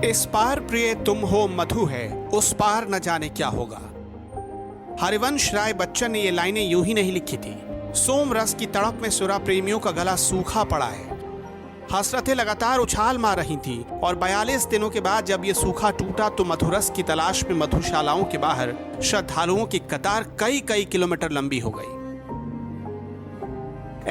इस पार प्रिय तुम हो मधु है, उस पार न जाने क्या होगा। हरिवंश राय बच्चन ने ये लाइनें यूं ही नहीं लिखी थी। सोम रस की तड़प में सुरा प्रेमियों का गला सूखा पड़ा है। हसरतें लगातार उछाल मार रही थी और 42 दिनों के बाद जब ये सूखा टूटा तो मधुरस की तलाश में मधुशालाओं के बाहर श्रद्धालुओं की कतार कई कई किलोमीटर लंबी हो गई।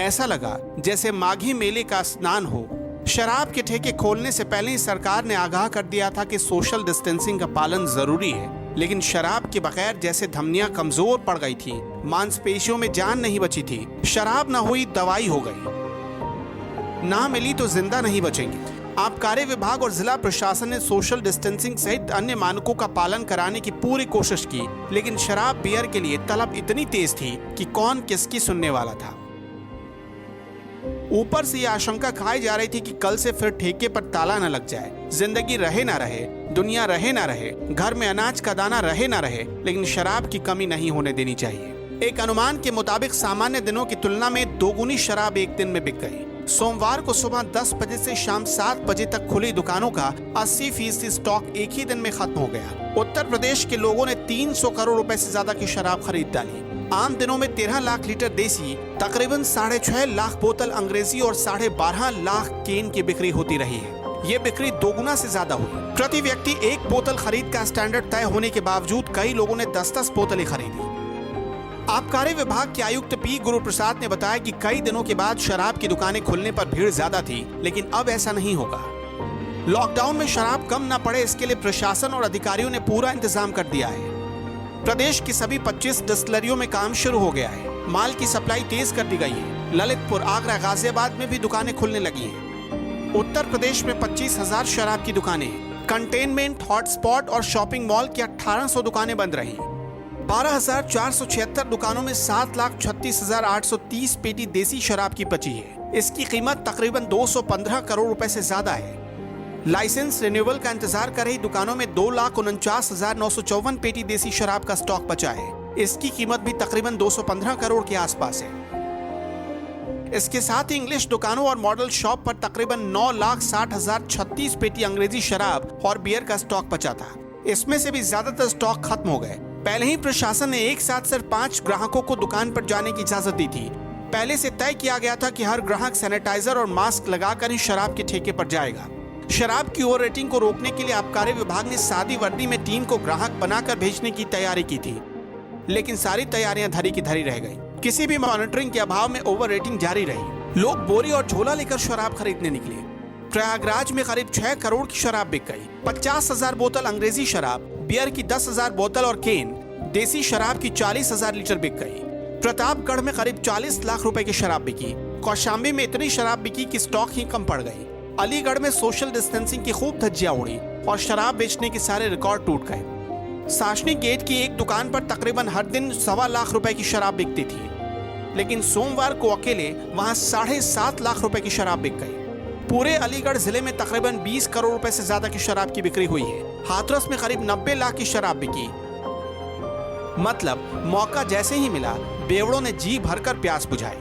ऐसा लगा जैसे माघी मेले का स्नान हो। शराब के ठेके खोलने से पहले ही सरकार ने आगाह कर दिया था कि सोशल डिस्टेंसिंग का पालन जरूरी है, लेकिन शराब के बगैर जैसे धमनियां कमजोर पड़ गई थी, मांसपेशियों में जान नहीं बची थी। शराब ना हुई दवाई हो गई, ना मिली तो जिंदा नहीं बचेंगे। आबकारी विभाग और जिला प्रशासन ने सोशल डिस्टेंसिंग सहित अन्य मानकों का पालन कराने की पूरी कोशिश की, लेकिन शराब बियर के लिए तलब इतनी तेज थी कि कौन किसकी सुनने वाला था। ऊपर से यह आशंका खाई जा रही थी कि कल से फिर ठेके पर ताला न लग जाए। जिंदगी रहे ना रहे, दुनिया रहे ना रहे, घर में अनाज का दाना रहे ना रहे, लेकिन शराब की कमी नहीं होने देनी चाहिए। एक अनुमान के मुताबिक सामान्य दिनों की तुलना में दोगुनी शराब एक दिन में बिक गई। सोमवार को सुबह 10 बजे से शाम 7 बजे तक खुली दुकानों का 80% स्टॉक एक ही दिन में खत्म हो गया। उत्तर प्रदेश के लोगों ने 300 करोड़ रुपए से ज्यादा की शराब खरीद डाली। आम दिनों में 13 लाख लीटर देसी, तकरीबन 6.5 लाख बोतल अंग्रेजी और 12.5 लाख केन की बिक्री होती रही है। ये बिक्री दोगुना से ज्यादा हुई। प्रति व्यक्ति एक बोतल खरीद का स्टैंडर्ड तय होने के बावजूद कई लोगों ने 10-10 बोतलें खरीदी। आबकारी विभाग के आयुक्त पी गुरु प्रसाद ने बताया कि कई दिनों के बाद शराब की दुकानें खुलने पर भीड़ ज्यादा थी, लेकिन अब ऐसा नहीं होगा। लॉकडाउन में शराब कम न पड़े, इसके लिए प्रशासन और अधिकारियों ने पूरा इंतजाम कर दिया है। प्रदेश की सभी 25 डिस्टिलरियों में काम शुरू हो गया है। माल की सप्लाई तेज कर दी गई है। ललितपुर, आगरा, गाजियाबाद में भी दुकानें खुलने लगी हैं। उत्तर प्रदेश में 25,000 शराब की दुकानें हैं। कंटेनमेंट, हॉटस्पॉट और शॉपिंग मॉल की 1800 दुकानें बंद रही। 12,476 दुकानों में 7,36,830 पेटी देसी शराब की बची है। इसकी कीमत तकरीबन 215 करोड़ रुपए से ज्यादा है। लाइसेंस रिन्यूअल का इंतजार कर रही दुकानों में 2,49,954 पेटी देसी शराब का स्टॉक बचा है। इसकी कीमत भी तकरीबन 215 करोड़ के आसपास है। इसके साथ ही इंग्लिश दुकानों और मॉडल शॉप पर तकरीबन 9,60,036 पेटी अंग्रेजी शराब और बियर का स्टॉक बचा था। इसमें से भी ज्यादातर स्टॉक खत्म हो गए। पहले ही प्रशासन ने एक साथ सिर्फ 5 ग्राहकों को दुकान पर जाने की इजाजत दी थी। पहले से तय किया गया था कि हर ग्राहक सैनिटाइजर और मास्क लगाकर ही शराब के ठेके पर जाएगा। शराब की ओवर रेटिंग को रोकने के लिए आबकारी विभाग ने सादी वर्दी में टीम को ग्राहक बनाकर भेजने की तैयारी की थी, लेकिन सारी तैयारियां धरी की धरी रह गई। किसी भी मॉनिटरिंग के अभाव में ओवर रेटिंग जारी रही। लोग बोरी और झोला लेकर शराब खरीदने निकले। प्रयागराज में करीब 6 करोड़ की शराब बिक गई। 50,000 बोतल अंग्रेजी शराब, बियर की 10,000 बोतल और केन, देसी शराब की 40,000 लीटर बिक गई। प्रतापगढ़ में करीब 40 लाख रुपए की शराब बिकी। कौशाम्बी में इतनी शराब बिकी कि स्टॉक ही कम पड़ गई। अलीगढ़ में सोशल डिस्टेंसिंग की खूब धज्जियां उड़ी और शराब बेचने के सारे रिकॉर्ड टूट गए। साशनी गेट की एक दुकान पर तकरीबन हर दिन 1.25 लाख रुपए की शराब बिकती थी, लेकिन सोमवार को अकेले वहां 7.5 लाख रुपए की शराब बिक गई। पूरे अलीगढ़ जिले में तकरीबन 20 करोड़ रुपए से ज्यादा की शराब की बिक्री हुई है। हाथरस में करीब 90 लाख की शराब बिकी। मतलब मौका जैसे ही मिला, बेवड़ों ने जी भरकर प्यास बुझाई।